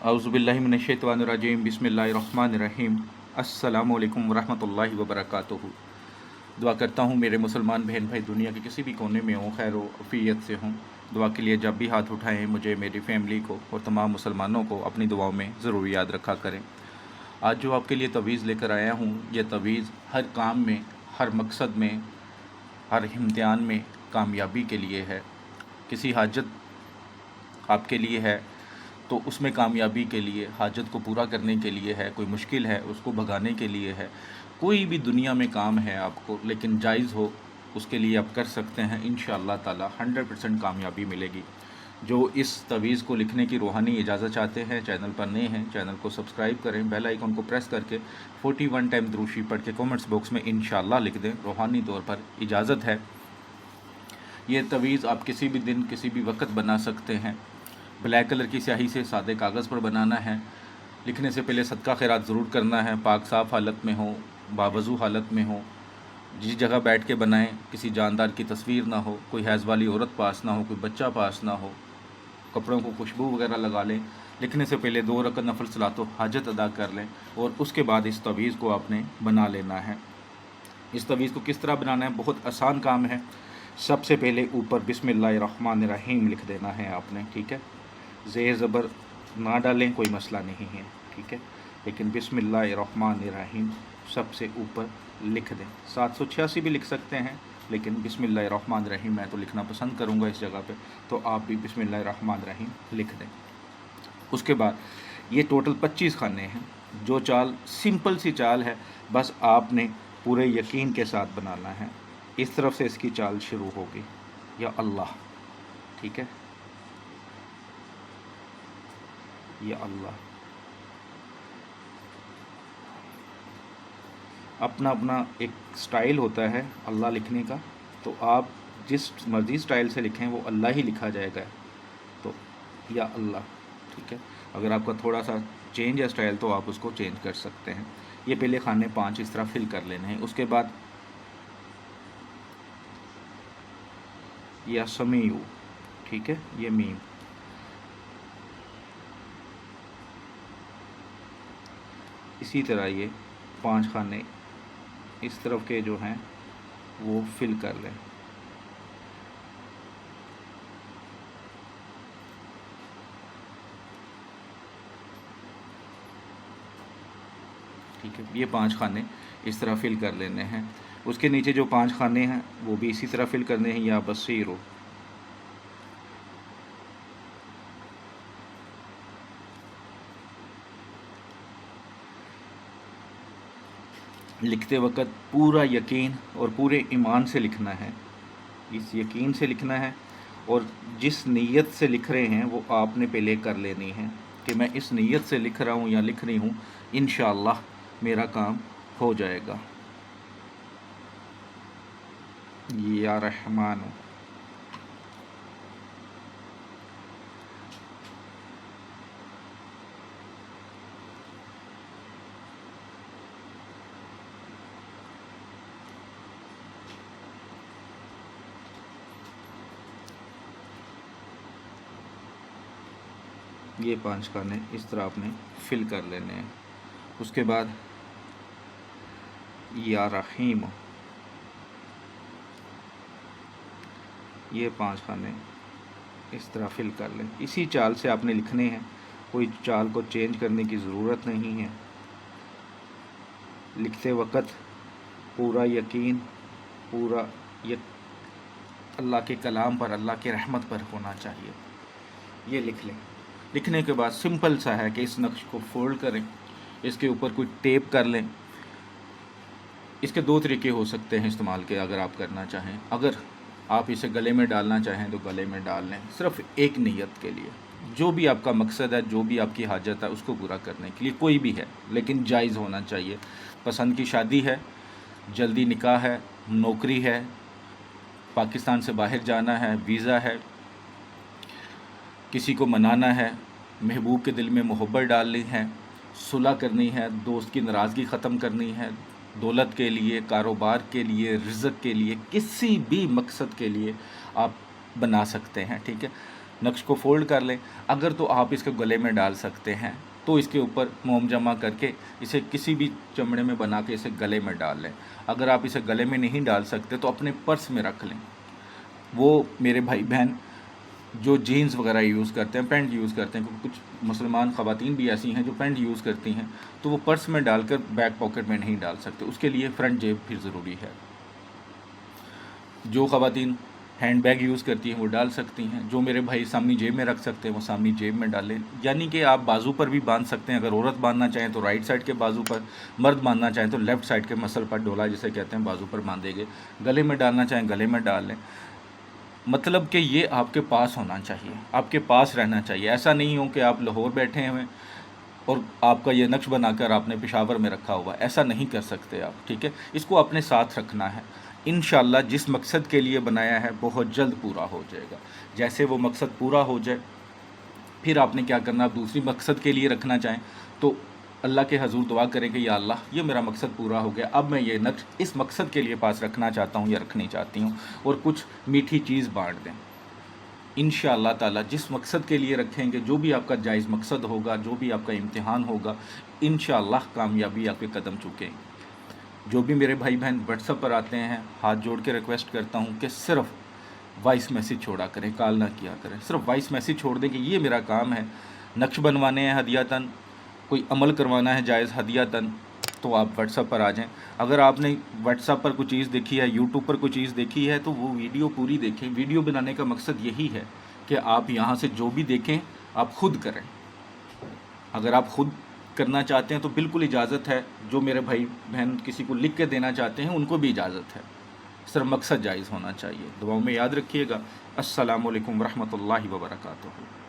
औज़ुबिल्लाहि मिनश्शैतानिर्रजीम बिस्मिल्लाहिर्रहमानिर्रहीम। अस्सलामु अलैकुम वरहमतुल्लाहि वबरकातुहू। दुआ करता हूँ मेरे मुसलमान बहन भाई दुनिया के किसी भी कोने में हों, खैर आफियत से हों। दुआ के लिए जब भी हाथ उठाएं मुझे, मेरी फैमिली को और तमाम मुसलमानों को अपनी दुआओं में ज़रूर याद रखा करें। आज जो आपके लिए तवीज़ लेकर आया हूँ, ये तवीज़ हर काम में, हर मकसद में, हर इम्तिहान में कामयाबी के लिए है। किसी हाजत आपके लिए है तो उसमें कामयाबी के लिए, हाजत को पूरा करने के लिए है, कोई मुश्किल है उसको भगाने के लिए है। कोई भी दुनिया में काम है आपको, लेकिन जायज़ हो, उसके लिए आप कर सकते हैं। इंशाअल्लाह ताला 100% कामयाबी मिलेगी। जो इस तवीज़ को लिखने की रूहानी इजाज़त चाहते हैं, चैनल पर नए हैं, चैनल को सब्सक्राइब करें, बेल आइकन को प्रेस करके 41 टाइम दुरूद शरीफ पढ़ के कमेंट्स बॉक्स में इंशाअल्लाह लिख दें। रूहानी तौर पर इजाज़त है। ये तवीज़ आप किसी भी दिन किसी भी वक्त बना सकते हैं। ब्लैक कलर की स्याही से सादे कागज़ पर बनाना है। लिखने से पहले सदका खैरात ज़रूर करना है। पाक साफ़ हालत में हो, बावज़ू हालत में हो, जिस जगह बैठ के बनाएं किसी जानदार की तस्वीर ना हो, कोई हैज़ वाली औरत पास ना हो, कोई बच्चा पास ना हो, कपड़ों को खुशबू वगैरह लगा लें। लिखने से पहले 2 रकअत नफल सलातो हाजत अदा कर लें और उसके बाद इस तवीज़ को आपने बना लेना है। इस तवीज़ को किस तरह बनाना है, बहुत आसान काम है। सबसे पहले ऊपर बिस्मिल्लाहिर्रहमानिर्रहीम लिख देना है आपने, ठीक है। ज़ेर ज़बर ना डालें, कोई मसला नहीं है, ठीक है, लेकिन बिस्मिल्लाहिर्रहमानिर्रहीम सबसे ऊपर लिख दें। 786 भी लिख सकते हैं, लेकिन बिस्मिल्लाहिर्रहमानिर्रहीम मैं तो लिखना पसंद करूँगा इस जगह पे, तो आप भी बिस्मिल्लाहिर्रहमानिर्रहीम लिख दें। उसके बाद ये टोटल 25 खाने हैं। जो चाल सिंपल सी चाल है, बस आपने पूरे यकीन के साथ बनाना है। इस तरफ से इसकी चाल शुरू होगी, या अल्लाह, ठीक है, या अल्लाह। अपना अपना एक स्टाइल होता है अल्लाह लिखने का, तो आप जिस मर्ज़ी स्टाइल से लिखें वो अल्लाह ही लिखा जाएगा, तो या अल्लाह, ठीक है। अगर आपका थोड़ा सा चेंज है स्टाइल तो आप उसको चेंज कर सकते हैं। ये पहले खाने 5 इस तरह फिल कर लेने हैं। उसके बाद या समीउ, ठीक है, ये मीम। इसी तरह ये 5 खाने इस तरफ के जो हैं वो फिल कर लें। ठीक है, ये 5 खाने इस तरह फिल कर लेने हैं। उसके नीचे जो 5 खाने हैं वो भी इसी तरह फिल करने हैं, या बसीरो। लिखते वक्त पूरा यकीन और पूरे ईमान से लिखना है, इस यकीन से लिखना है, और जिस नीयत से लिख रहे हैं वो आपने पहले कर लेनी है कि मैं इस नीयत से लिख रहा हूँ या लिख रही हूँ, इंशाअल्लाह मेरा काम हो जाएगा। या रहमान, ये 5 खाने इस तरह आपने फिल कर लेने हैं। उसके बाद या रहीम, ये 5 खाने इस तरह फिल कर लें। इसी चाल से आपने लिखने हैं, कोई चाल को चेंज करने की ज़रूरत नहीं है। लिखते वक्त पूरा यकीन, पूरा अल्लाह के कलाम पर, अल्लाह की रहमत पर होना चाहिए। ये लिख लें। लिखने के बाद सिंपल सा है कि इस नक्श को फोल्ड करें, इसके ऊपर कोई टेप कर लें। इसके 2 तरीके हो सकते हैं इस्तेमाल के, अगर आप करना चाहें। अगर आप इसे गले में डालना चाहें तो गले में डाल लें, सिर्फ एक नीयत के लिए। जो भी आपका मकसद है, जो भी आपकी हाजत है, उसको पूरा करने के लिए, कोई भी है, लेकिन जायज़ होना चाहिए। पसंद की शादी है, जल्दी निकाह है, नौकरी है, पाकिस्तान से बाहर जाना है, वीज़ा है, किसी को मनाना है, महबूब के दिल में मोहब्बत डालनी है, सुलह करनी है, दोस्त की नाराज़गी ख़त्म करनी है, दौलत के लिए, कारोबार के लिए, रिज़्क़ के लिए, किसी भी मकसद के लिए आप बना सकते हैं, ठीक है। नक्श को फोल्ड कर लें। अगर तो आप इसके गले में डाल सकते हैं तो इसके ऊपर मोम जमा करके इसे किसी भी चमड़े में बना के इसे गले में डाल लें। अगर आप इसे गले में नहीं डाल सकते तो अपने पर्स में रख लें। वो मेरे भाई बहन जो जीन्स वगैरह यूज़ करते हैं, पैंट यूज़ करते हैं, क्योंकि कुछ मुसलमान ख़वातीन भी ऐसी हैं जो पैंट यूज़ करती हैं, तो वो पर्स में डालकर बैक पॉकेट में नहीं डाल सकते, उसके लिए फ़्रंट जेब फिर ज़रूरी है। जो ख़वातीन हैंड बैग यूज़ करती हैं वो डाल सकती हैं। जो मेरे भाई सामनी जेब में रख सकते हैं वो सामनी जेब में डालें। यानी कि आप बाजू पर भी बांध सकते हैं। अगर औरत बांधना चाहें तो राइट साइड के बाजू पर, मर्द बांधना चाहें तो लेफ़्ट साइड के मसल पर, डोला जिसे कहते हैं, बाजू पर बांधेंगे। गले में डालना चाहें गले में डाल लें। मतलब कि ये आपके पास होना चाहिए, आपके पास रहना चाहिए। ऐसा नहीं हो कि आप लाहौर बैठे हुए और आपका ये नक्श बनाकर आपने पेशावर में रखा हुआ, ऐसा नहीं कर सकते आप, ठीक है। इसको अपने साथ रखना है। इंशाअल्लाह जिस मकसद के लिए बनाया है बहुत जल्द पूरा हो जाएगा। जैसे वो मकसद पूरा हो जाए फिर आपने क्या करना, आप दूसरी मकसद के लिए रखना चाहें तो अल्लाह के हजूर दुआ करें कि या अल्लाह ये मेरा मकसद पूरा हो गया, अब मैं ये नक्श इस मकसद के लिए पास रखना चाहता हूँ या रखनी चाहती हूँ, और कुछ मीठी चीज़ बांट दें। इंशाअल्लाह ताला जिस मकसद के लिए रखेंगे, जो भी आपका जायज़ मकसद होगा, जो भी आपका इम्तिहान होगा, इंशाअल्लाह कामयाबी आपके कदम चुकेंगे। जो भी मेरे भाई बहन व्हाट्सएप पर आते हैं, हाथ जोड़ के रिक्वेस्ट करता हूँ कि सिर्फ़ वॉइस मैसेज छोड़ा करें, कॉल ना किया करें। सिर्फ वॉइस मैसेज छोड़ दें कि ये मेरा काम है, नक्श बनवाने हैं हदियातन, कोई अमल करवाना है जायज़ हदियातन, तो आप व्हाट्सएप पर आ जाएं। अगर आपने व्हाट्सएप पर कोई चीज़ देखी है, यूट्यूब पर कोई चीज़ देखी है, तो वो वीडियो पूरी देखें। वीडियो बनाने का मकसद यही है कि आप यहाँ से जो भी देखें आप खुद करें। अगर आप खुद करना चाहते हैं तो बिल्कुल इजाज़त है। जो मेरे भाई बहन किसी को लिख के देना चाहते हैं उनको भी इजाज़त है। सिर्फ मकसद जायज़ होना चाहिए। दुआओं में याद रखिएगा। अस्सलामु अलैकुम वरहमतुल्लाहि वबरकातुहू।